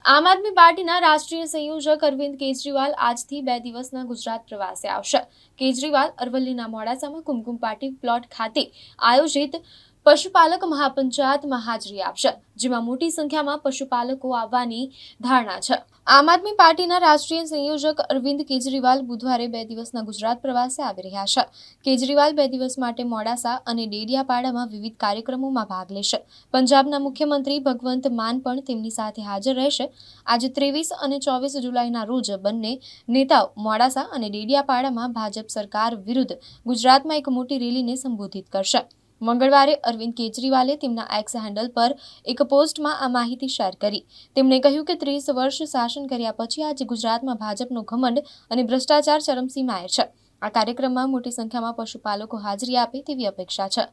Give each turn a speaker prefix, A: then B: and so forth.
A: આમ આદમી પાર્ટીના રાષ્ટ્રીય સંયોજક અરવિંદ કેજરીવાલ આજથી 2 દિવસના ગુજરાત પ્રવાસે આવશે। કેજરીવાલ અરવલ્લીના મોડાસામાં કુમકુમ પાર્ટી પ્લોટ ખાતે આયોજિત પશુપાલક મહાપંચાયતમાં હાજરી આપશે, જેમાં મોટી સંખ્યામાં પશુપાલકો આવવાની ધારણા છે। આમ આદમી પાર્ટીના રાષ્ટ્રીય સંયોજક અરવિંદ કેજરીવાલ બુધવારે 2 દિવસના ગુજરાત પ્રવાસે આવી રહ્યા છે। કેજરીવાલ 2 દિવસ માટે મોડાસા અને ડેડિયાપાડામાં વિવિધ કાર્યક્રમોમાં ભાગ લેશે। પંજાબના મુખ્યમંત્રી ભગવંત માન પણ તેમની સાથે હાજર રહેશે। આજે 23 અને 24 જુલાઈના રોજ બંને નેતાઓ મોડાસા અને ડેડિયાપાડામાં ભાજપ સરકાર વિરુદ્ધ ગુજરાતમાં એક મોટી રેલીને સંબોધિત કરશે। મંગળવારે અરવિંદ કેજરીવાલે તેમના એક્સ હેન્ડલ પર એક પોસ્ટમાં આ માહિતી શેર કરી। તેમણે કહ્યું કે 30 વર્ષ શાસન કર્યા પછી આજે ગુજરાતમાં ભાજપનો ઘમંડ અને ભ્રષ્ટાચાર ચરમસીમાએ છે। આ કાર્યક્રમમાં મોટી સંખ્યામાં પશુપાલકો હાજરી આપે તેવી અપેક્ષા છે।